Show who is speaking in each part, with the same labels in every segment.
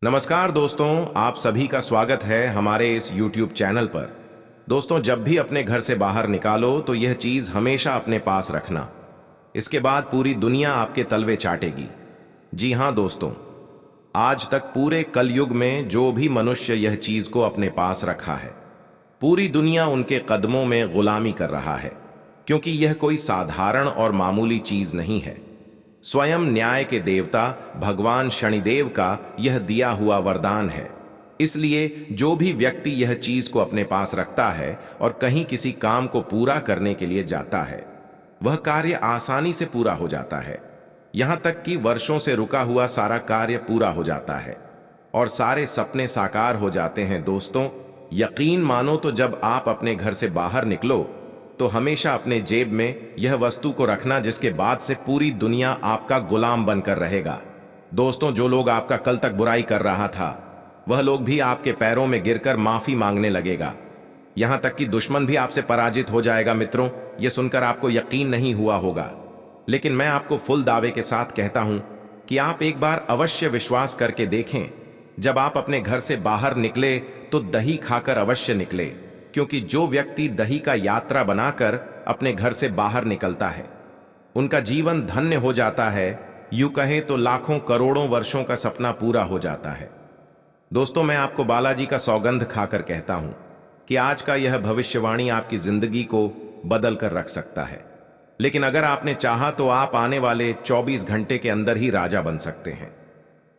Speaker 1: नमस्कार दोस्तों, आप सभी का स्वागत है हमारे इस YouTube चैनल पर। दोस्तों, जब भी अपने घर से बाहर निकालो तो यह चीज हमेशा अपने पास रखना। इसके बाद पूरी दुनिया आपके तलवे चाटेगी। जी हाँ दोस्तों, आज तक पूरे कलयुग में जो भी मनुष्य यह चीज को अपने पास रखा है, पूरी दुनिया उनके कदमों में गुलामी कर रहा है, क्योंकि यह कोई साधारण और मामूली चीज नहीं है। स्वयं न्याय के देवता भगवान शनिदेव का यह दिया हुआ वरदान है। इसलिए जो भी व्यक्ति यह चीज को अपने पास रखता है और कहीं किसी काम को पूरा करने के लिए जाता है, वह कार्य आसानी से पूरा हो जाता है। यहां तक कि वर्षों से रुका हुआ सारा कार्य पूरा हो जाता है और सारे सपने साकार हो जाते हैं। दोस्तों, यकीन मानो तो जब आप अपने घर से बाहर निकलो तो हमेशा अपने जेब में यह वस्तु को रखना, जिसके बाद से पूरी दुनिया आपका गुलाम बनकर रहेगा। दोस्तों, जो लोग आपका कल तक बुराई कर रहा था, वह लोग भी आपके पैरों में गिरकर माफी मांगने लगेगा। यहां तक कि दुश्मन भी आपसे पराजित हो जाएगा। मित्रों, यह सुनकर आपको यकीन नहीं हुआ होगा, लेकिन मैं आपको फुल दावे के साथ कहता हूं कि आप एक बार अवश्य विश्वास करके देखें। जब आप अपने घर से बाहर निकले तो दही खाकर अवश्य निकले, क्योंकि जो व्यक्ति दही का यात्रा बनाकर अपने घर से बाहर निकलता है, उनका जीवन धन्य हो जाता है। यूं कहें तो लाखों करोड़ों वर्षों का सपना पूरा हो जाता है। दोस्तों, मैं आपको बालाजी का सौगंध खाकर कहता हूं कि आज का यह भविष्यवाणी आपकी जिंदगी को बदल कर रख सकता है। लेकिन अगर आपने चाहा तो आप आने वाले 24 घंटे के अंदर ही राजा बन सकते हैं।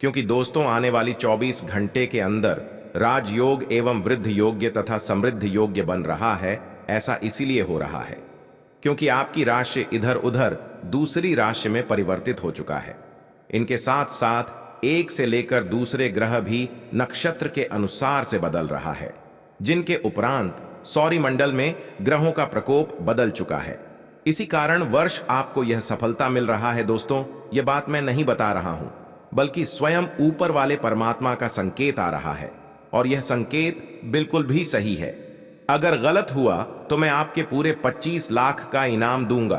Speaker 1: क्योंकि दोस्तों, आने वाली 24 घंटे के अंदर राजयोग एवं वृद्ध योग्य तथा समृद्ध योग्य बन रहा है। ऐसा इसीलिए हो रहा है क्योंकि आपकी राशि इधर उधर दूसरी राशि में परिवर्तित हो चुका है। इनके साथ साथ एक से लेकर दूसरे ग्रह भी नक्षत्र के अनुसार से बदल रहा है, जिनके उपरांत सौरमंडल में ग्रहों का प्रकोप बदल चुका है। इसी कारण वर्ष आपको यह सफलता मिल रहा है। दोस्तों, यह बात मैं नहीं बता रहा हूं, बल्कि स्वयं ऊपर वाले परमात्मा का संकेत आ रहा है, और यह संकेत बिल्कुल भी सही है। अगर गलत हुआ तो मैं आपके पूरे 25 लाख का इनाम दूंगा।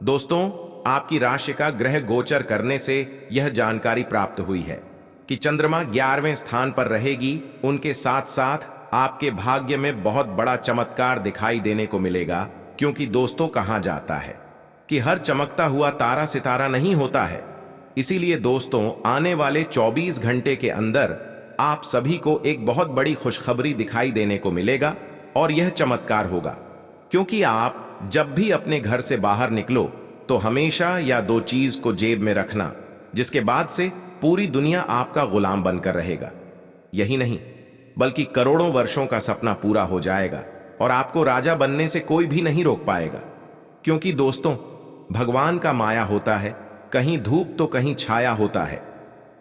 Speaker 1: दोस्तों, आपकी राशि का ग्रह गोचर करने से यह जानकारी प्राप्त हुई है कि चंद्रमा 11वें स्थान पर रहेगी। उनके साथ साथ आपके भाग्य में बहुत बड़ा चमत्कार दिखाई देने को मिलेगा। क्योंकि दोस्तों, कहा जाता है कि हर चमकता हुआ तारा सितारा नहीं होता है। इसीलिए दोस्तों, आने वाले 24 घंटे के अंदर आप सभी को एक बहुत बड़ी खुशखबरी दिखाई देने को मिलेगा, और यह चमत्कार होगा क्योंकि आप जब भी अपने घर से बाहर निकलो तो हमेशा या दो चीज को जेब में रखना, जिसके बाद से पूरी दुनिया आपका गुलाम बनकर रहेगा। यही नहीं, बल्कि करोड़ों वर्षों का सपना पूरा हो जाएगा और आपको राजा बनने से कोई भी नहीं रोक पाएगा। क्योंकि दोस्तों, भगवान का माया होता है, कहीं धूप तो कहीं छाया होता है।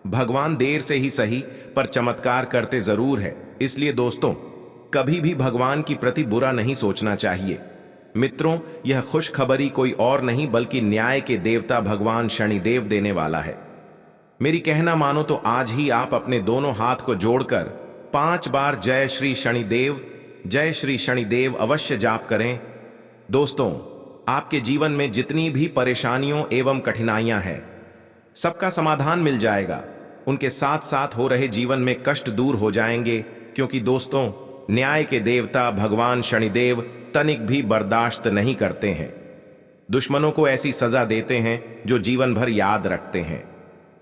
Speaker 1: भगवान देर से ही सही पर चमत्कार करते जरूर है। इसलिए दोस्तों, कभी भी भगवान की प्रति बुरा नहीं सोचना चाहिए। मित्रों, यह खुशखबरी कोई और नहीं बल्कि न्याय के देवता भगवान शनिदेव देने वाला है। मेरी कहना मानो तो आज ही आप अपने दोनों हाथ को जोड़कर 5 बार जय श्री शनिदेव, जय श्री शनिदेव अवश्य जाप करें। दोस्तों, आपके जीवन में जितनी भी परेशानियों एवं कठिनाइयां हैं, सबका समाधान मिल जाएगा। उनके साथ साथ हो रहे जीवन में कष्ट दूर हो जाएंगे। क्योंकि दोस्तों, न्याय के देवता भगवान शनिदेव तनिक भी बर्दाश्त नहीं करते हैं। दुश्मनों को ऐसी सजा देते हैं जो जीवन भर याद रखते हैं,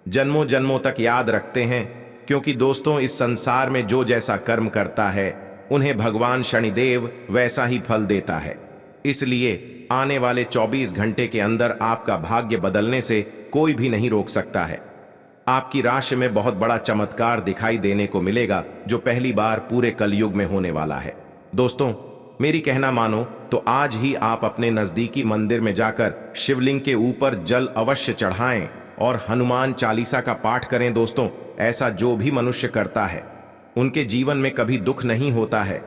Speaker 1: जन्मों जन्मों तक याद रखते हैं। क्योंकि दोस्तों, इस संसार में जो जैसा कर्म करता है, उन्हें भगवान शनिदेव वैसा ही फल देता है। इसलिए आने वाले 24 घंटे के अंदर आपका भाग्य बदलने से कोई भी नहीं रोक सकता है। आपकी राशि में बहुत बड़ा चमत्कार दिखाई देने को मिलेगा, जो पहली बार पूरे कलयुग में होने वाला है। दोस्तों, मेरी कहना मानो तो आज ही आप अपने नजदीकी मंदिर में जाकर शिवलिंग के ऊपर जल अवश्य चढ़ाएं और हनुमान चालीसा का पाठ करें। दोस्तों, ऐसा जो भी मनुष्य करता है, उनके जीवन में कभी दुख नहीं होता है।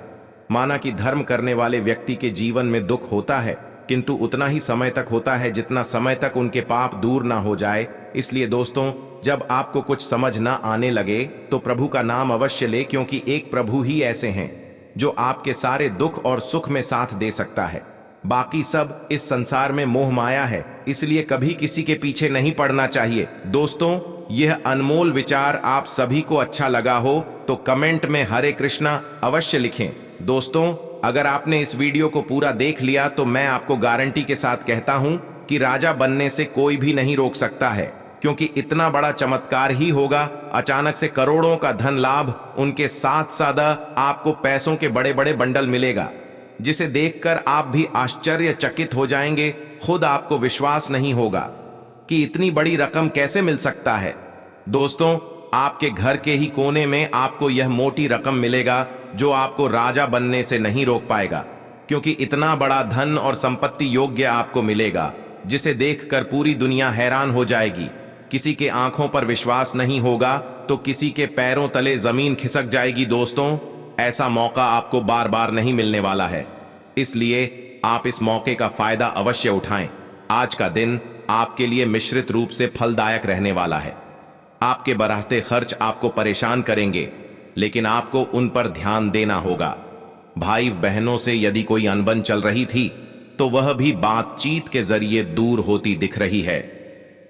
Speaker 1: माना कि धर्म करने वाले व्यक्ति के जीवन में दुख होता है, किंतु उतना ही समय तक होता है जितना समय तक उनके पाप दूर ना हो जाए। इसलिए दोस्तों, जब आपको कुछ समझ ना आने लगे तो प्रभु का नाम अवश्य ले, क्योंकि एक प्रभु ही ऐसे हैं जो आपके सारे दुख और सुख में साथ दे सकता है। बाकी सब इस संसार में मोह माया है, इसलिए कभी किसी के पीछे नहीं पड़ना चाहिए। दोस्तों, यह अनमोल विचार आप सभी को अच्छा लगा हो तो कमेंट में हरे कृष्णा अवश्य लिखें। दोस्तों, अगर आपने इस वीडियो को पूरा देख लिया तो मैं आपको गारंटी के साथ कहता हूं कि राजा बनने से कोई भी नहीं रोक सकता है, क्योंकि इतना बड़ा चमत्कार ही होगा। अचानक से करोड़ों का धन लाभ, उनके साथ साथ आपको पैसों के बड़े बड़े बंडल मिलेगा, जिसे देखकर आप भी आश्चर्यचकित हो जाएंगे। खुद आपको विश्वास नहीं होगा कि इतनी बड़ी रकम कैसे मिल सकता है। दोस्तों, आपके घर के ही कोने में आपको यह मोटी रकम मिलेगा, जो आपको राजा बनने से नहीं रोक पाएगा, क्योंकि इतना बड़ा धन और संपत्ति योग्य आपको मिलेगा, जिसे देखकर पूरी दुनिया हैरान हो जाएगी। किसी के आंखों पर विश्वास नहीं होगा तो किसी के पैरों तले जमीन खिसक जाएगी। दोस्तों, ऐसा मौका आपको बार बार नहीं मिलने वाला है, इसलिए आप इस मौके का फायदा अवश्य उठाएं। आज का दिन आपके लिए मिश्रित रूप से फलदायक रहने वाला है। आपके बढ़ते खर्च आपको परेशान करेंगे, लेकिन आपको उन पर ध्यान देना होगा। भाई बहनों से यदि कोई अनबन चल रही थी तो वह भी बातचीत के जरिए दूर होती दिख रही है।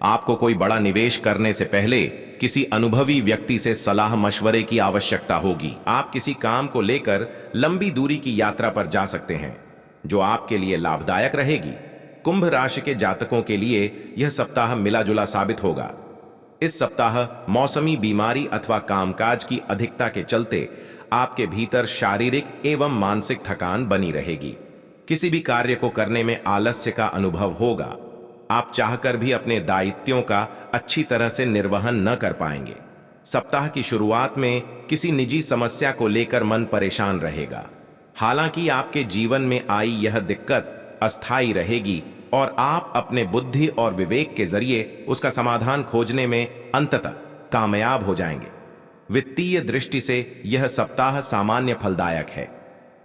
Speaker 1: आपको कोई बड़ा निवेश करने से पहले किसी अनुभवी व्यक्ति से सलाह मशवरे की आवश्यकता होगी। आप किसी काम को लेकर लंबी दूरी की यात्रा पर जा सकते हैं, जो आपके लिए लाभदायक रहेगी। कुंभ राशि के जातकों के लिए यह सप्ताह मिला जुला साबित होगा। इस सप्ताह मौसमी बीमारी अथवा कामकाज की अधिकता के चलते आपके भीतर शारीरिक एवं मानसिक थकान बनी रहेगी। किसी भी कार्य को करने में आलस्य का अनुभव होगा। आप चाहकर भी अपने दायित्वों का अच्छी तरह से निर्वहन न कर पाएंगे। सप्ताह की शुरुआत में किसी निजी समस्या को लेकर मन परेशान रहेगा। हालांकि आपके जीवन में आई यह दिक्कत अस्थायी रहेगी और आप अपने बुद्धि और विवेक के जरिए उसका समाधान खोजने में अंततः कामयाब हो जाएंगे। वित्तीय दृष्टि से यह सप्ताह सामान्य फलदायक है।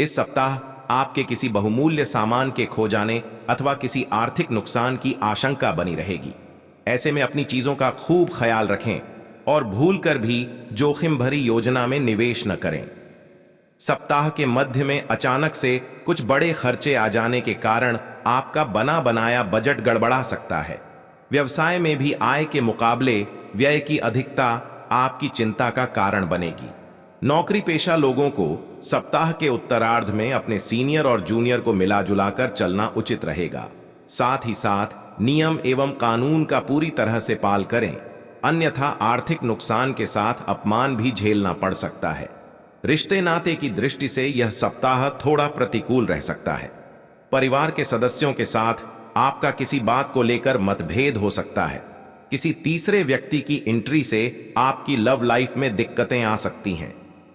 Speaker 1: इस सप्ताह आपके किसी बहुमूल्य सामान के खो जाने अथवा किसी आर्थिक नुकसान की आशंका बनी रहेगी। ऐसे में अपनी चीजों का खूब ख्याल रखें और भूलकर भी जोखिम भरी योजना में निवेश न करें। सप्ताह के मध्य में अचानक से कुछ बड़े खर्चे आ जाने के कारण आपका बना बनाया बजट गड़बड़ा सकता है। व्यवसाय में भी आय के मुकाबले व्यय की अधिकता आपकी चिंता का कारण बनेगी। नौकरी पेशा लोगों को सप्ताह के उत्तरार्ध में अपने सीनियर और जूनियर को मिला जुलाकर चलना उचित रहेगा। साथ ही साथ नियम एवं कानून का पूरी तरह से पालन करें, अन्यथा आर्थिक नुकसान के साथ अपमान भी झेलना पड़ सकता है। रिश्ते नाते की दृष्टि से यह सप्ताह थोड़ा प्रतिकूल रह सकता है। परिवार के सदस्यों के साथ आपका किसी बात को लेकर मतभेद हो सकता है। किसी तीसरे व्यक्ति की एंट्री से आपकी लव लाइफ में दिक्कतें आ सकती हैं।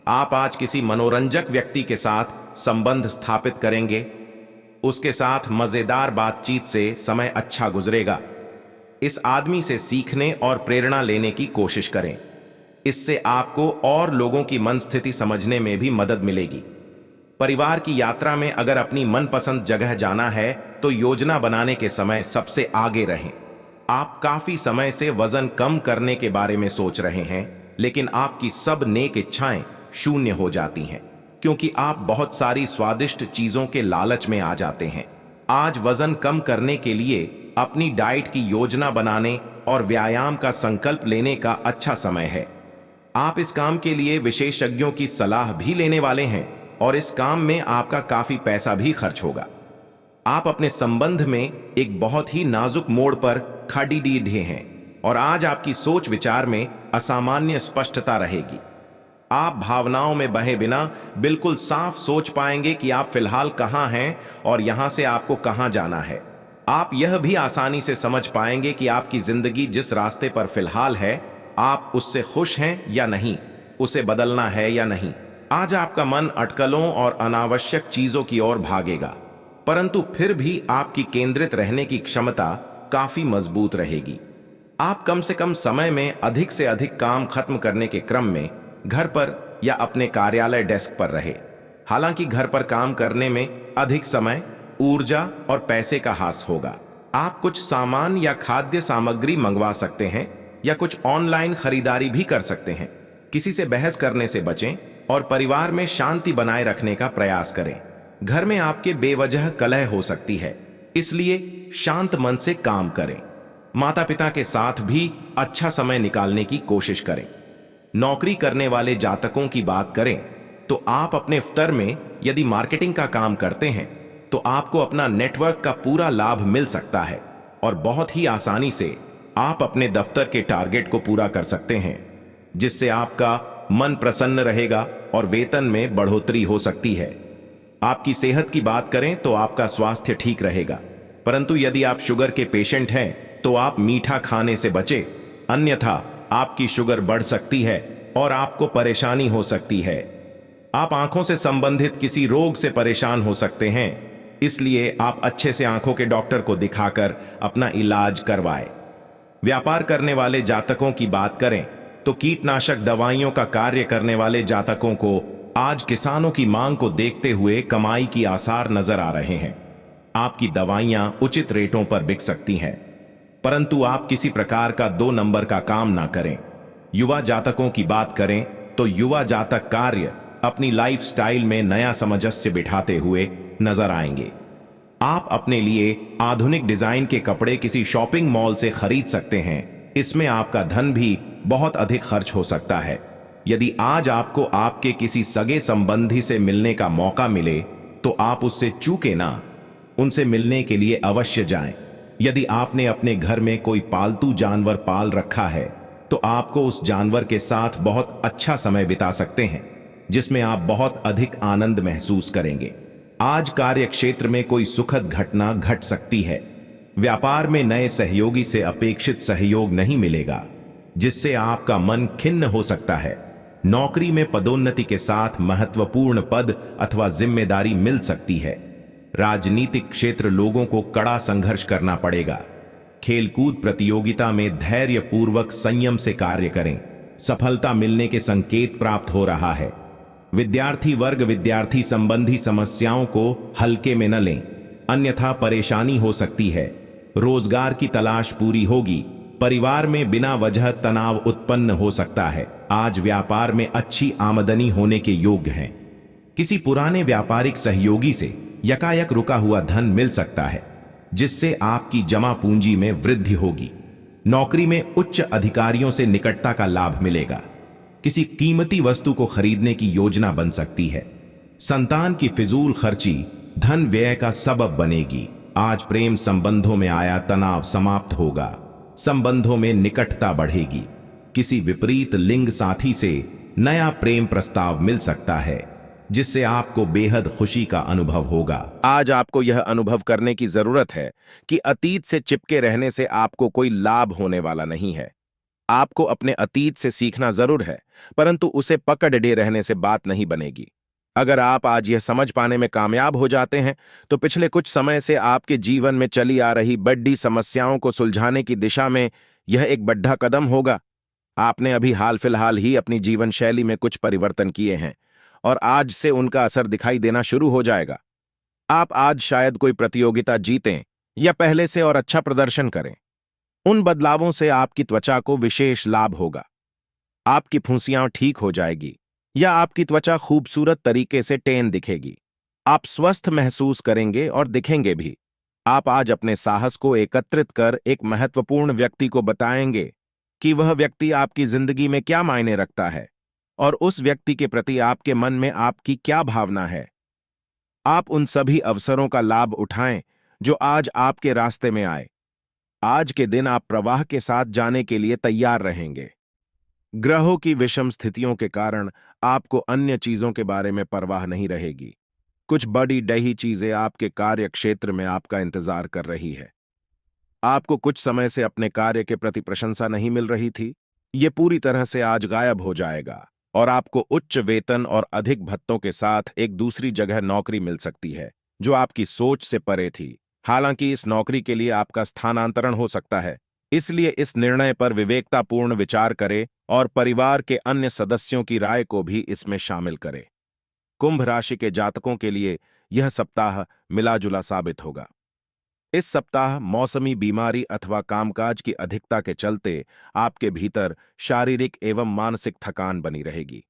Speaker 1: आप आज किसी मनोरंजक व्यक्ति के साथ संबंध स्थापित करेंगे। उसके साथ मजेदार बातचीत से समय अच्छा गुजरेगा। इस आदमी से सीखने और प्रेरणा लेने की कोशिश करें। इससे आपको और लोगों की मन स्थिति समझने में भी मदद मिलेगी। परिवार की यात्रा में अगर अपनी मनपसंद जगह जाना है तो योजना बनाने के समय सबसे आगे रहें। आप काफी समय से वजन कम करने के बारे में सोच रहे हैं, लेकिन आपकी सब नेक इच्छाएं शून्य हो जाती हैं, क्योंकि आप बहुत सारी स्वादिष्ट चीजों के लालच में आ जाते हैं। आज वजन कम करने के लिए अपनी डाइट की योजना बनाने और व्यायाम का संकल्प लेने का अच्छा समय है। आप इस काम के लिए विशेषज्ञों की सलाह भी लेने वाले हैं और इस काम में आपका काफी पैसा भी खर्च होगा। आप अपने संबंध में एक बहुत ही नाजुक मोड़ पर खड़े हैं और आज आपकी सोच विचार में असामान्य स्पष्टता रहेगी। आप भावनाओं में बहे बिना बिल्कुल साफ सोच पाएंगे कि आप फिलहाल कहां हैं और यहां से आपको कहां जाना है। आप यह भी आसानी से समझ पाएंगे कि आपकी जिंदगी जिस रास्ते पर फिलहाल है, आप उससे खुश हैं या नहीं, उसे बदलना है या नहीं। आज आपका मन अटकलों और अनावश्यक चीजों की ओर भागेगा, परंतु फिर भी आपकी केंद्रित रहने की क्षमता काफी मजबूत रहेगी। आप कम से कम समय में अधिक से अधिक काम खत्म करने के क्रम में घर पर या अपने कार्यालय डेस्क पर रहे। हालांकि घर पर काम करने में अधिक समय, ऊर्जा और पैसे का हास होगा। आप कुछ सामान या खाद्य सामग्री मंगवा सकते हैं या कुछ ऑनलाइन खरीदारी भी कर सकते हैं। किसी से बहस करने से बचें और परिवार में शांति बनाए रखने का प्रयास करें। घर में आपके बेवजह कलह हो सकती है, इसलिए शांत मन से काम करें। माता पिता के साथ भी अच्छा समय निकालने की कोशिश करें। नौकरी करने वाले जातकों की बात करें तो आप अपने दफ्तर में यदि मार्केटिंग का काम करते हैं तो आपको अपना नेटवर्क का पूरा लाभ मिल सकता है और बहुत ही आसानी से आप अपने दफ्तर के टारगेट को पूरा कर सकते हैं, जिससे आपका मन प्रसन्न रहेगा और वेतन में बढ़ोतरी हो सकती है। आपकी सेहत की बात करें तो आपका स्वास्थ्य ठीक रहेगा, परंतु यदि आप शुगर के पेशेंट हैं तो आप मीठा खाने से बचें, अन्यथा आपकी शुगर बढ़ सकती है और आपको परेशानी हो सकती है। आप आंखों से संबंधित किसी रोग से परेशान हो सकते हैं, इसलिए आप अच्छे से आंखों के डॉक्टर को दिखाकर अपना इलाज करवाएं। व्यापार करने वाले जातकों की बात करें तो कीटनाशक दवाइयों का कार्य करने वाले जातकों को आज किसानों की मांग को देखते हुए कमाई की आसार नजर आ रहे हैं। आपकी दवाइयां उचित रेटों पर बिक सकती हैं, परंतु आप किसी प्रकार का 2 नंबर का काम ना करें। युवा जातकों की बात करें तो युवा जातक कार्य अपनी लाइफस्टाइल में नया सामंजस्य बिठाते हुए नजर आएंगे। आप अपने लिए आधुनिक डिजाइन के कपड़े किसी शॉपिंग मॉल से खरीद सकते हैं। इसमें आपका धन भी बहुत अधिक खर्च हो सकता है। यदि आज आपको आपके किसी सगे संबंधी से मिलने का मौका मिले तो आप उससे चूके ना, उनसे मिलने के लिए अवश्य जाएं। यदि आपने अपने घर में कोई पालतू जानवर पाल रखा है तो आपको उस जानवर के साथ बहुत अच्छा समय बिता सकते हैं, जिसमें आप बहुत अधिक आनंद महसूस करेंगे। आज कार्य क्षेत्र में कोई सुखद घटना घट सकती है। व्यापार में नए सहयोगी से अपेक्षित सहयोग नहीं मिलेगा, जिससे आपका मन खिन्न हो सकता है। नौकरी में पदोन्नति के साथ महत्वपूर्ण पद अथवा जिम्मेदारी मिल सकती है। राजनीतिक क्षेत्र लोगों को कड़ा संघर्ष करना पड़ेगा। खेलकूद प्रतियोगिता में धैर्यपूर्वक संयम से कार्य करें। सफलता मिलने के संकेत प्राप्त हो रहा है। विद्यार्थी वर्ग विद्यार्थी संबंधी समस्याओं को हल्के में न लें, अन्यथा परेशानी हो सकती है। रोजगार की तलाश पूरी होगी। परिवार में बिना वजह तनाव उत्पन्न हो सकता है। आज व्यापार में अच्छी आमदनी होने के योग्य हैं। किसी पुराने व्यापारिक सहयोगी से यकायक रुका हुआ धन मिल सकता है, जिससे आपकी जमा पूंजी में वृद्धि होगी। नौकरी में उच्च अधिकारियों से निकटता का लाभ मिलेगा। किसी कीमती वस्तु को खरीदने की योजना बन सकती है। संतान की फिजूल खर्ची धन व्यय का सबब बनेगी। आज प्रेम संबंधों में आया तनाव समाप्त होगा। संबंधों में निकटता बढ़ेगी। किसी विपरीत लिंग साथी से नया प्रेम प्रस्ताव मिल सकता है, जिससे आपको बेहद खुशी का अनुभव होगा। आज आपको यह अनुभव करने की जरूरत है कि अतीत से चिपके रहने से आपको कोई लाभ होने वाला नहीं है। आपको अपने अतीत से सीखना जरूर है, परंतु उसे पकड़े रहने से बात नहीं बनेगी। अगर आप आज यह समझ पाने में कामयाब हो जाते हैं तो पिछले कुछ समय से आपके जीवन में चली आ रही बड़ी समस्याओं को सुलझाने की दिशा में यह एक बड़ा कदम होगा। आपने अभी हाल फिलहाल ही अपनी जीवन शैली में कुछ परिवर्तन किए हैं और आज से उनका असर दिखाई देना शुरू हो जाएगा। आप आज शायद कोई प्रतियोगिता जीतें या पहले से और अच्छा प्रदर्शन करें। उन बदलावों से आपकी त्वचा को विशेष लाभ होगा। आपकी फुंसियां ठीक हो जाएगी या आपकी त्वचा खूबसूरत तरीके से टेन दिखेगी। आप स्वस्थ महसूस करेंगे और दिखेंगे भी। आप आज अपने साहस को एकत्रित कर एक महत्वपूर्ण व्यक्ति को बताएंगे कि वह व्यक्ति आपकी जिंदगी में क्या मायने रखता है और उस व्यक्ति के प्रति आपके मन में आपकी क्या भावना है। आप उन सभी अवसरों का लाभ उठाएं जो आज आपके रास्ते में आए। आज के दिन आप प्रवाह के साथ जाने के लिए तैयार रहेंगे। ग्रहों की विषम स्थितियों के कारण आपको अन्य चीजों के बारे में परवाह नहीं रहेगी। कुछ बड़ी डही चीजें आपके कार्य क्षेत्र में आपका इंतजार कर रही है। आपको कुछ समय से अपने कार्य के प्रति प्रशंसा नहीं मिल रही थी, ये पूरी तरह से आज गायब हो जाएगा और आपको उच्च वेतन और अधिक भत्तों के साथ एक दूसरी जगह नौकरी मिल सकती है जो आपकी सोच से परे थी। हालांकि इस नौकरी के लिए आपका स्थानांतरण हो सकता है, इसलिए इस निर्णय पर विवेकतापूर्ण विचार करें और परिवार के अन्य सदस्यों की राय को भी इसमें शामिल करें। कुंभ राशि के जातकों के लिए यह सप्ताह मिलाजुला साबित होगा। इस सप्ताह मौसमी बीमारी अथवा कामकाज की अधिकता के चलते आपके भीतर शारीरिक एवं मानसिक थकान बनी रहेगी।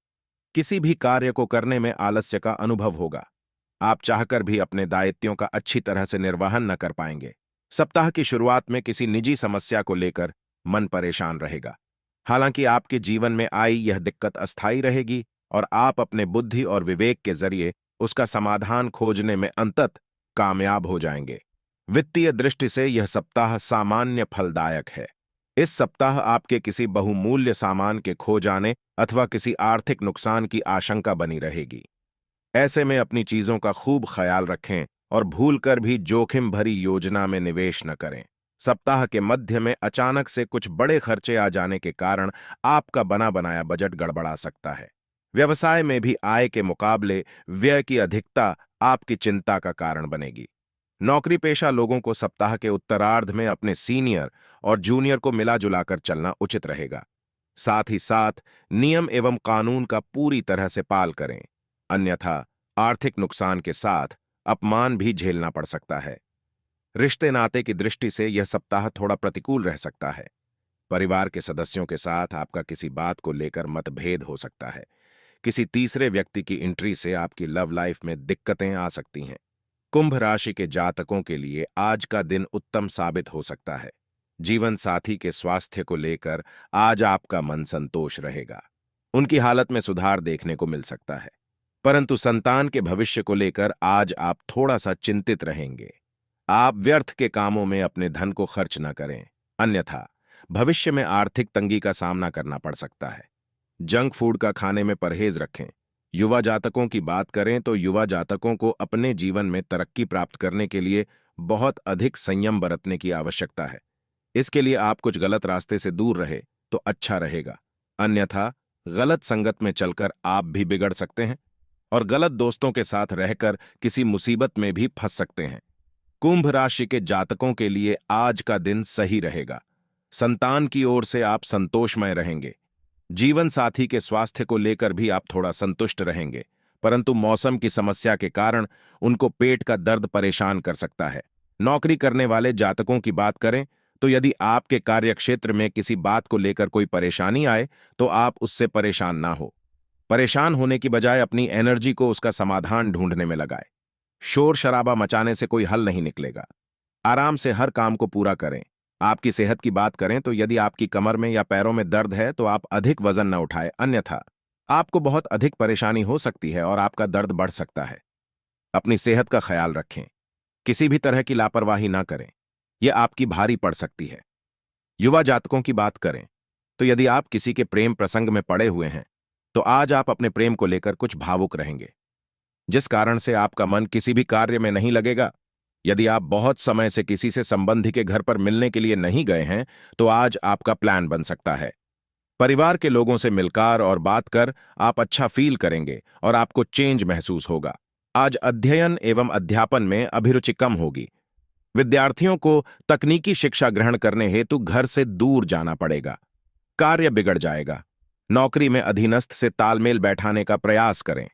Speaker 1: किसी भी कार्य को करने में आलस्य का अनुभव होगा। आप चाहकर भी अपने दायित्वों का अच्छी तरह से निर्वहन न कर पाएंगे। सप्ताह की शुरुआत में किसी निजी समस्या को लेकर मन परेशान रहेगा। हालांकि आपके जीवन में आई यह दिक्कत अस्थायी रहेगी और आप अपने बुद्धि और विवेक के जरिए उसका समाधान खोजने में अंततः कामयाब हो जाएंगे। वित्तीय दृष्टि से यह सप्ताह सामान्य फलदायक है। इस सप्ताह आपके किसी बहुमूल्य सामान के खो जाने अथवा किसी आर्थिक नुकसान की आशंका बनी रहेगी। ऐसे में अपनी चीजों का खूब ख्याल रखें और भूलकर भी जोखिम भरी योजना में निवेश न करें। सप्ताह के मध्य में अचानक से कुछ बड़े खर्चे आ जाने के कारण आपका बना बनाया बजट गड़बड़ा सकता है। व्यवसाय में भी आय के मुकाबले व्यय की अधिकता आपकी चिंता का कारण बनेगी। नौकरी पेशा लोगों को सप्ताह के उत्तरार्ध में अपने सीनियर और जूनियर को मिला जुलाकर चलना उचित रहेगा। साथ ही साथ नियम एवं कानून का पूरी तरह से पाल करें, अन्यथा आर्थिक नुकसान के साथ अपमान भी झेलना पड़ सकता है। रिश्ते नाते की दृष्टि से यह सप्ताह थोड़ा प्रतिकूल रह सकता है। परिवार के सदस्यों के साथ आपका किसी बात को लेकर मतभेद हो सकता है। किसी तीसरे व्यक्ति की एंट्री से आपकी लव लाइफ में दिक्कतें आ सकती हैं। कुंभ राशि के जातकों के लिए आज का दिन उत्तम साबित हो सकता है। जीवन साथी के स्वास्थ्य को लेकर आज आपका मन संतोष रहेगा। उनकी हालत में सुधार देखने को मिल सकता है, परंतु संतान के भविष्य को लेकर आज आप थोड़ा सा चिंतित रहेंगे। आप व्यर्थ के कामों में अपने धन को खर्च न करें, अन्यथा भविष्य में आर्थिक तंगी का सामना करना पड़ सकता है। जंक फूड का खाने में परहेज रखें। युवा जातकों की बात करें तो युवा जातकों को अपने जीवन में तरक्की प्राप्त करने के लिए बहुत अधिक संयम बरतने की आवश्यकता है। इसके लिए आप कुछ गलत रास्ते से दूर रहे तो अच्छा रहेगा, अन्यथा गलत संगत में चलकर आप भी बिगड़ सकते हैं और गलत दोस्तों के साथ रहकर किसी मुसीबत में भी फंस सकते हैं। कुंभ राशि के जातकों के लिए आज का दिन सही रहेगा। संतान की ओर से आप संतोषमय रहेंगे। जीवन साथी के स्वास्थ्य को लेकर भी आप थोड़ा संतुष्ट रहेंगे, परंतु मौसम की समस्या के कारण उनको पेट का दर्द परेशान कर सकता है। नौकरी करने वाले जातकों की बात करें तो यदि आपके कार्यक्षेत्र में किसी बात को लेकर कोई परेशानी आए तो आप उससे परेशान ना हो। परेशान होने की बजाय अपनी एनर्जी को उसका समाधान ढूंढने में लगाए। शोर शराबा मचाने से कोई हल नहीं निकलेगा। आराम से हर काम को पूरा करें। आपकी सेहत की बात करें तो यदि आपकी कमर में या पैरों में दर्द है तो आप अधिक वजन न उठाएं, अन्यथा आपको बहुत अधिक परेशानी हो सकती है और आपका दर्द बढ़ सकता है। अपनी सेहत का ख्याल रखें। किसी भी तरह की लापरवाही ना करें, यह आपकी भारी पड़ सकती है। युवा जातकों की बात करें तो यदि आप किसी के प्रेम प्रसंग में पड़े हुए हैं तो आज आप अपने प्रेम को लेकर कुछ भावुक रहेंगे, जिस कारण से आपका मन किसी भी कार्य में नहीं लगेगा। यदि आप बहुत समय से किसी से संबंधी के घर पर मिलने के लिए नहीं गए हैं तो आज आपका प्लान बन सकता है। परिवार के लोगों से मिलकर और बात कर आप अच्छा फील करेंगे और आपको चेंज महसूस होगा। आज अध्ययन एवं अध्यापन में अभिरुचि कम होगी। विद्यार्थियों को तकनीकी शिक्षा ग्रहण करने हेतु घर से दूर जाना पड़ेगा। कार्य बिगड़ जाएगा। नौकरी में अधीनस्थ से तालमेल बैठाने का प्रयास करें।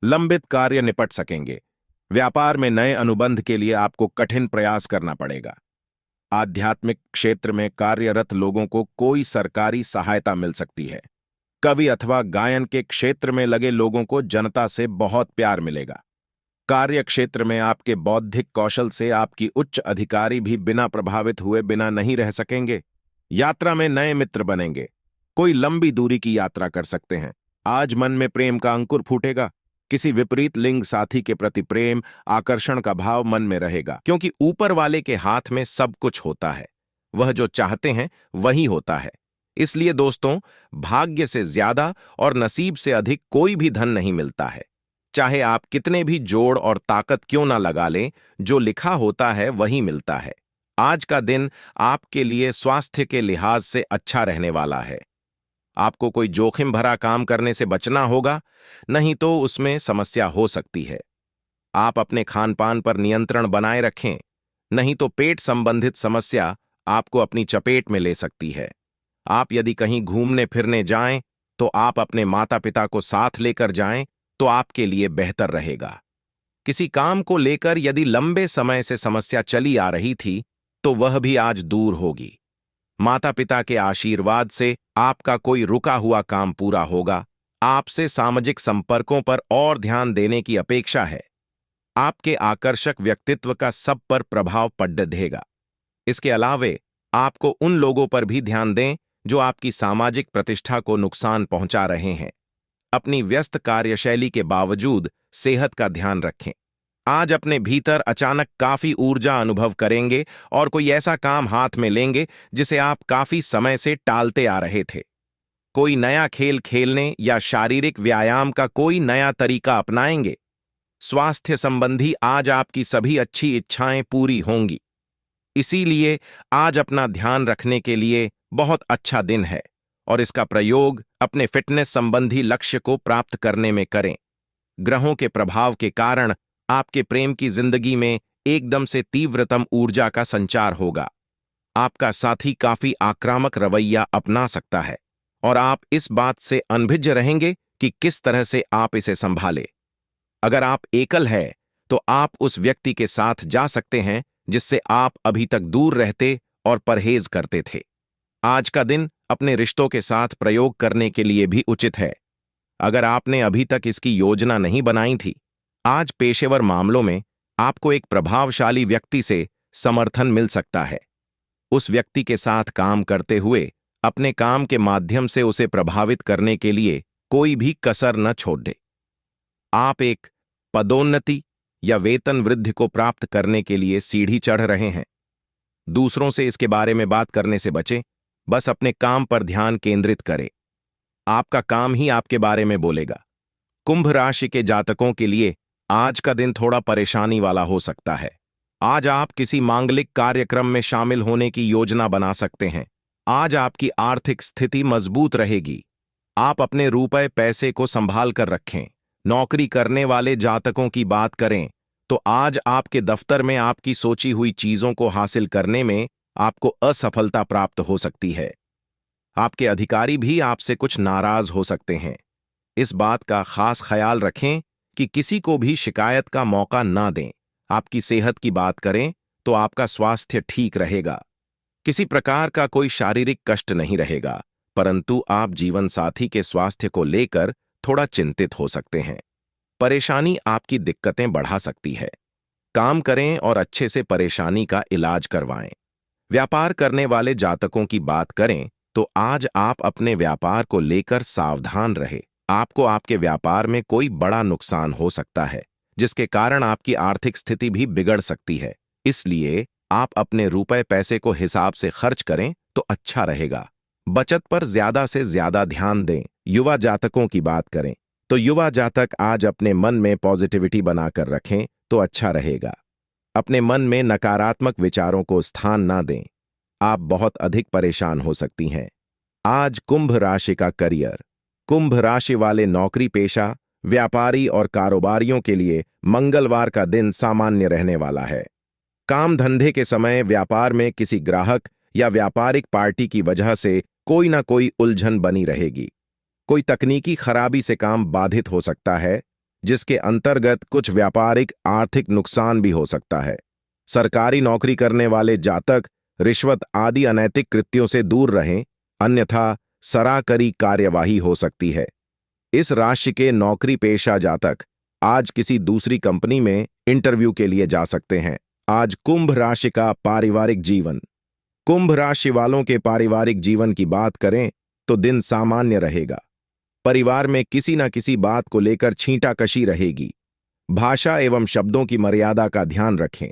Speaker 1: लंबित कार्य निपट सकेंगे। व्यापार में नए अनुबंध के लिए आपको कठिन प्रयास करना पड़ेगा। आध्यात्मिक क्षेत्र में कार्यरत लोगों को कोई सरकारी सहायता मिल सकती है। कवि अथवा गायन के क्षेत्र में लगे लोगों को जनता से बहुत प्यार मिलेगा। कार्य क्षेत्र में आपके बौद्धिक कौशल से आपकी उच्च अधिकारी भी बिना प्रभावित हुए बिना नहीं रह सकेंगे। यात्रा में नए मित्र बनेंगे। कोई लंबी दूरी की यात्रा कर सकते हैं। आज मन में प्रेम का अंकुर फूटेगा। किसी विपरीत लिंग साथी के प्रति प्रेम आकर्षण का भाव मन में रहेगा, क्योंकि ऊपर वाले के हाथ में सब कुछ होता है। वह जो चाहते हैं वही होता है। इसलिए दोस्तों, भाग्य से ज्यादा और नसीब से अधिक कोई भी धन नहीं मिलता है। चाहे आप कितने भी जोड़ और ताकत क्यों ना लगा लें, जो लिखा होता है वही मिलता है। आज का दिन आपके लिए स्वास्थ्य के लिहाज से अच्छा रहने वाला है। आपको कोई जोखिम भरा काम करने से बचना होगा, नहीं तो उसमें समस्या हो सकती है। आप अपने खान पान पर नियंत्रण बनाए रखें, नहीं तो पेट संबंधित समस्या आपको अपनी चपेट में ले सकती है। आप यदि कहीं घूमने फिरने जाएं तो आप अपने माता पिता को साथ लेकर जाएं तो आपके लिए बेहतर रहेगा। किसी काम को लेकर यदि लंबे समय से समस्या चली आ रही थी तो वह भी आज दूर होगी। माता पिता के आशीर्वाद से आपका कोई रुका हुआ काम पूरा होगा। आपसे सामाजिक संपर्कों पर और ध्यान देने की अपेक्षा है। आपके आकर्षक व्यक्तित्व का सब पर प्रभाव पड़ रहेगा। इसके अलावे आपको उन लोगों पर भी ध्यान दें जो आपकी सामाजिक प्रतिष्ठा को नुकसान पहुंचा रहे हैं। अपनी व्यस्त कार्यशैली के बावजूद सेहत का ध्यान रखें। आज अपने भीतर अचानक काफी ऊर्जा अनुभव करेंगे और कोई ऐसा काम हाथ में लेंगे जिसे आप काफी समय से टालते आ रहे थे। कोई नया खेल खेलने या शारीरिक व्यायाम का कोई नया तरीका अपनाएंगे। स्वास्थ्य संबंधी आज आपकी सभी अच्छी इच्छाएं पूरी होंगी। इसीलिए आज अपना ध्यान रखने के लिए बहुत अच्छा दिन है और इसका प्रयोग अपने फिटनेस संबंधी लक्ष्य को प्राप्त करने में करें। ग्रहों के प्रभाव के कारण आपके प्रेम की जिंदगी में एकदम से तीव्रतम ऊर्जा का संचार होगा। आपका साथी काफी आक्रामक रवैया अपना सकता है और आप इस बात से अनभिज्ञ रहेंगे कि किस तरह से आप इसे संभालें। अगर आप एकल है तो आप उस व्यक्ति के साथ जा सकते हैं जिससे आप अभी तक दूर रहते और परहेज करते थे। आज का दिन अपने रिश्तों के साथ प्रयोग करने के लिए भी उचित है। अगर आपने अभी तक इसकी योजना नहीं बनाई थी, आज पेशेवर मामलों में आपको एक प्रभावशाली व्यक्ति से समर्थन मिल सकता है। उस व्यक्ति के साथ काम करते हुए अपने काम के माध्यम से उसे प्रभावित करने के लिए कोई भी कसर न छोड़ दे। आप एक पदोन्नति या वेतन वृद्धि को प्राप्त करने के लिए सीढ़ी चढ़ रहे हैं। दूसरों से इसके बारे में बात करने से बचें, बस अपने काम पर ध्यान केंद्रित करें। आपका काम ही आपके बारे में बोलेगा। कुंभ राशि के जातकों के लिए आज का दिन थोड़ा परेशानी वाला हो सकता है। आज आप किसी मांगलिक कार्यक्रम में शामिल होने की योजना बना सकते हैं। आज आपकी आर्थिक स्थिति मजबूत रहेगी। आप अपने रुपए पैसे को संभाल कर रखें। नौकरी करने वाले जातकों की बात करें तो आज आपके दफ्तर में आपकी सोची हुई चीजों को हासिल करने में आपको असफलता प्राप्त हो सकती है। आपके अधिकारी भी आपसे कुछ नाराज हो सकते हैं। इस बात का खास ख्याल रखें कि किसी को भी शिकायत का मौका ना दें। आपकी सेहत की बात करें तो आपका स्वास्थ्य ठीक रहेगा। किसी प्रकार का कोई शारीरिक कष्ट नहीं रहेगा, परंतु आप जीवन साथी के स्वास्थ्य को लेकर थोड़ा चिंतित हो सकते हैं। परेशानी आपकी दिक्कतें बढ़ा सकती है। काम करें और अच्छे से परेशानी का इलाज करवाएं। व्यापार करने वाले जातकों की बात करें तो आज आप अपने व्यापार को लेकर सावधान रहे। आपको आपके व्यापार में कोई बड़ा नुकसान हो सकता है, जिसके कारण आपकी आर्थिक स्थिति भी बिगड़ सकती है। इसलिए आप अपने रुपए पैसे को हिसाब से खर्च करें तो अच्छा रहेगा। बचत पर ज्यादा से ज्यादा ध्यान दें। युवा जातकों की बात करें तो युवा जातक आज अपने मन में पॉजिटिविटी बनाकर रखें तो अच्छा रहेगा। अपने मन में नकारात्मक विचारों को स्थान ना दें। आप बहुत अधिक परेशान हो सकती हैं। आज कुंभ राशि का करियर। कुंभ राशि वाले नौकरी पेशा, व्यापारी और कारोबारियों के लिए मंगलवार का दिन सामान्य रहने वाला है। काम धंधे के समय व्यापार में किसी ग्राहक या व्यापारिक पार्टी की वजह से कोई ना कोई उलझन बनी रहेगी। कोई तकनीकी खराबी से काम बाधित हो सकता है, जिसके अंतर्गत कुछ व्यापारिक आर्थिक नुकसान भी हो सकता है। सरकारी नौकरी करने वाले जातक रिश्वत आदि अनैतिक कृत्यों से दूर रहें, अन्यथा सराकरी कार्यवाही हो सकती है। इस राशि के नौकरी पेशा जातक आज किसी दूसरी कंपनी में इंटरव्यू के लिए जा सकते हैं। आज कुंभ राशि का पारिवारिक जीवन। कुंभ राशि वालों के पारिवारिक जीवन की बात करें तो दिन सामान्य रहेगा। परिवार में किसी न किसी बात को लेकर छींटाकशी रहेगी। भाषा एवं शब्दों की मर्यादा का ध्यान रखें।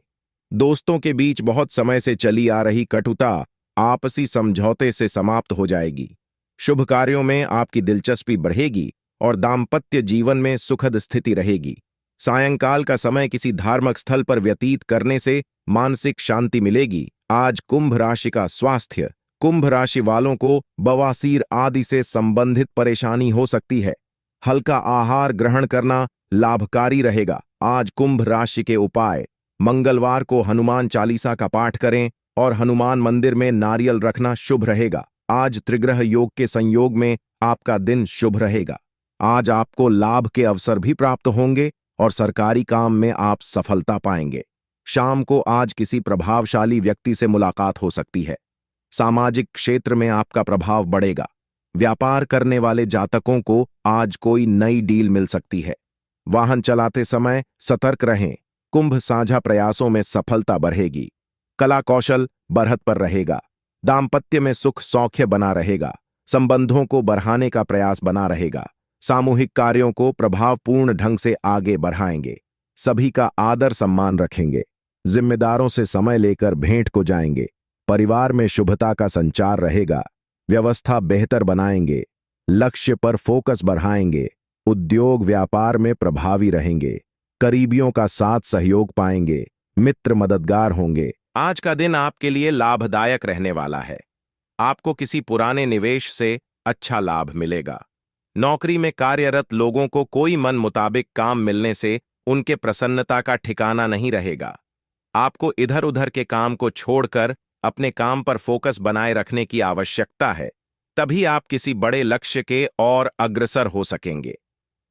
Speaker 1: दोस्तों के बीच बहुत समय से चली आ रही कटुता आपसी समझौते से समाप्त हो जाएगी। शुभ कार्यों में आपकी दिलचस्पी बढ़ेगी और दाम्पत्य जीवन में सुखद स्थिति रहेगी। सायंकाल का समय किसी धार्मिक स्थल पर व्यतीत करने से मानसिक शांति मिलेगी। आज कुंभ राशि का स्वास्थ्य। कुंभ राशि वालों को बवासीर आदि से संबंधित परेशानी हो सकती है। हल्का आहार ग्रहण करना लाभकारी रहेगा। आज कुंभ राशि के उपाय। मंगलवार को हनुमान चालीसा का पाठ करें और हनुमान मंदिर में नारियल रखना शुभ रहेगा। आज त्रिग्रह योग के संयोग में आपका दिन शुभ रहेगा। आज आपको लाभ के अवसर भी प्राप्त होंगे और सरकारी काम में आप सफलता पाएंगे। शाम को आज किसी प्रभावशाली व्यक्ति से मुलाकात हो सकती है। सामाजिक क्षेत्र में आपका प्रभाव बढ़ेगा। व्यापार करने वाले जातकों को आज कोई नई डील मिल सकती है। वाहन चलाते समय सतर्क रहें। कुंभ साझा प्रयासों में सफलता बढ़ेगी। कला कौशल बढ़त पर रहेगा। दाम्पत्य में सुख सौख्य बना रहेगा। संबंधों को बढ़ाने का प्रयास बना रहेगा। सामूहिक कार्यों को प्रभावपूर्ण ढंग से आगे बढ़ाएंगे। सभी का आदर सम्मान रखेंगे। जिम्मेदारों से समय लेकर भेंट को जाएंगे। परिवार में शुभता का संचार रहेगा। व्यवस्था बेहतर बनाएंगे। लक्ष्य पर फोकस बढ़ाएंगे। उद्योग व्यापार में प्रभावी रहेंगे। करीबियों का साथ सहयोग पाएंगे। मित्र मददगार होंगे। आज का दिन आपके लिए लाभदायक रहने वाला है। आपको किसी पुराने निवेश से अच्छा लाभ मिलेगा। नौकरी में कार्यरत लोगों को कोई मन मुताबिक काम मिलने से उनके प्रसन्नता का ठिकाना नहीं रहेगा। आपको इधर उधर के काम को छोड़कर अपने काम पर फोकस बनाए रखने की आवश्यकता है। तभी आप किसी बड़े लक्ष्य के और अग्रसर हो सकेंगे।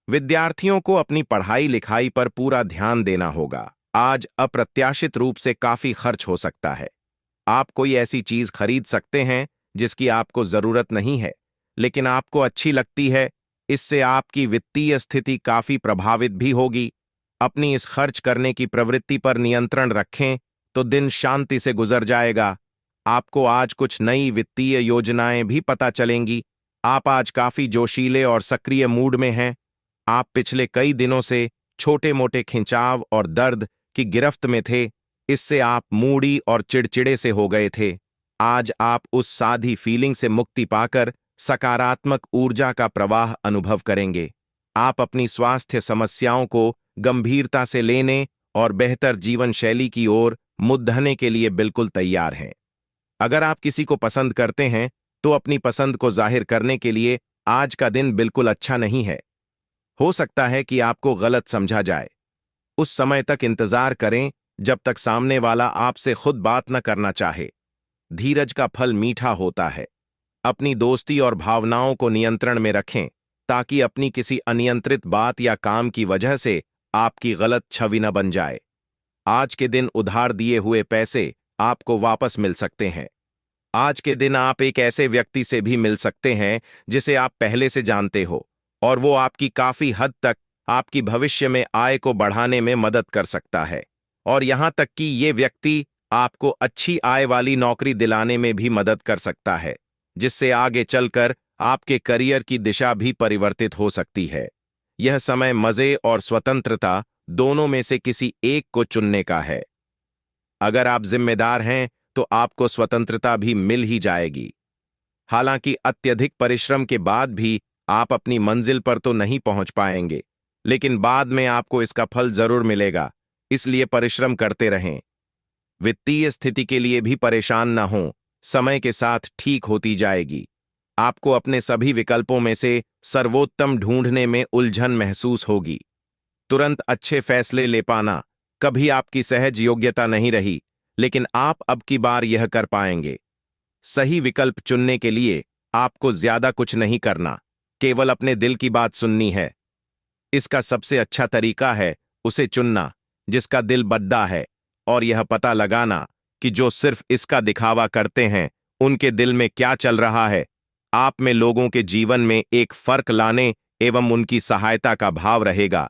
Speaker 1: विद्यार्थियों को अपनी पढ़ाई लिखाई पर पूरा ध्यान देना होगा। आज अप्रत्याशित रूप से काफी खर्च हो सकता है। आप कोई ऐसी चीज खरीद सकते हैं जिसकी आपको जरूरत नहीं है, लेकिन आपको अच्छी लगती है। इससे आपकी वित्तीय स्थिति काफी प्रभावित भी होगी। अपनी इस खर्च करने की प्रवृत्ति पर नियंत्रण रखें तो दिन शांति से गुजर जाएगा। आपको आज कुछ नई वित्तीय योजनाएं भी पता चलेंगी। आप आज काफी जोशीले और सक्रिय मूड में हैं। आप पिछले कई दिनों से छोटे मोटे खिंचाव और दर्द की गिरफ्त में थे। इससे आप मूडी और चिड़चिड़े से हो गए थे। आज आप उस साधी फीलिंग से मुक्ति पाकर सकारात्मक ऊर्जा का प्रवाह अनुभव करेंगे। आप अपनी स्वास्थ्य समस्याओं को गंभीरता से लेने और बेहतर जीवन शैली की ओर मुड़ने के लिए बिल्कुल तैयार हैं। अगर आप किसी को पसंद करते हैं तो अपनी पसंद को जाहिर करने के लिए आज का दिन बिल्कुल अच्छा नहीं है। हो सकता है कि आपको गलत समझा जाए। उस समय तक इंतजार करें जब तक सामने वाला आपसे खुद बात न करना चाहे। धीरज का फल मीठा होता है। अपनी दोस्ती और भावनाओं को नियंत्रण में रखें ताकि अपनी किसी अनियंत्रित बात या काम की वजह से आपकी गलत छवि न बन जाए। आज के दिन उधार दिए हुए पैसे आपको वापस मिल सकते हैं। आज के दिन आप एक ऐसे व्यक्ति से भी मिल सकते हैं जिसे आप पहले से जानते हो, और वो आपकी काफी हद तक आपकी भविष्य में आय को बढ़ाने में मदद कर सकता है। और यहां तक कि ये व्यक्ति आपको अच्छी आय वाली नौकरी दिलाने में भी मदद कर सकता है, जिससे आगे चलकर आपके करियर की दिशा भी परिवर्तित हो सकती है। यह समय मजे और स्वतंत्रता दोनों में से किसी एक को चुनने का है। अगर आप जिम्मेदार हैं तो आपको स्वतंत्रता भी मिल ही जाएगी। हालांकि अत्यधिक परिश्रम के बाद भी आप अपनी मंजिल पर तो नहीं पहुंच पाएंगे, लेकिन बाद में आपको इसका फल जरूर मिलेगा। इसलिए परिश्रम करते रहें। वित्तीय स्थिति के लिए भी परेशान न हों, समय के साथ ठीक होती जाएगी। आपको अपने सभी विकल्पों में से सर्वोत्तम ढूंढने में उलझन महसूस होगी। तुरंत अच्छे फैसले ले पाना कभी आपकी सहज योग्यता नहीं रही, लेकिन आप अब की बार यह कर पाएंगे। सही विकल्प चुनने के लिए आपको ज्यादा कुछ नहीं करना, केवल अपने दिल की बात सुननी है। इसका सबसे अच्छा तरीका है उसे चुनना जिसका दिल बद्दा है, और यह पता लगाना कि जो सिर्फ इसका दिखावा करते हैं उनके दिल में क्या चल रहा है। आप में लोगों के जीवन में एक फर्क लाने एवं उनकी सहायता का भाव रहेगा।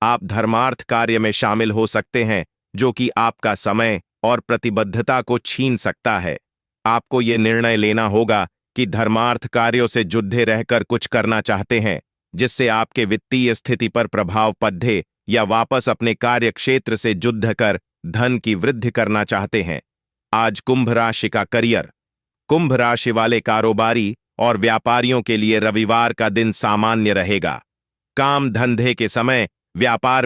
Speaker 1: आप धर्मार्थ कार्य में शामिल हो सकते हैं जो कि आपका समय और प्रतिबद्धता को छीन सकता है। आपको यह निर्णय लेना होगा कि धर्मार्थ कार्यों से जुड़े रहकर कुछ करना चाहते हैं जिससे आपके वित्तीय स्थिति पर प्रभाव पड़े, या वापस अपने कार्य क्षेत्र से युद्ध कर धन की वृद्धि करना चाहते हैं। आज कुंभ राशि का करियर। कुंभ राशि वाले कारोबारी और व्यापारियों के लिए रविवार का दिन सामान्य रहेगा। काम धंधे के समय व्यापार में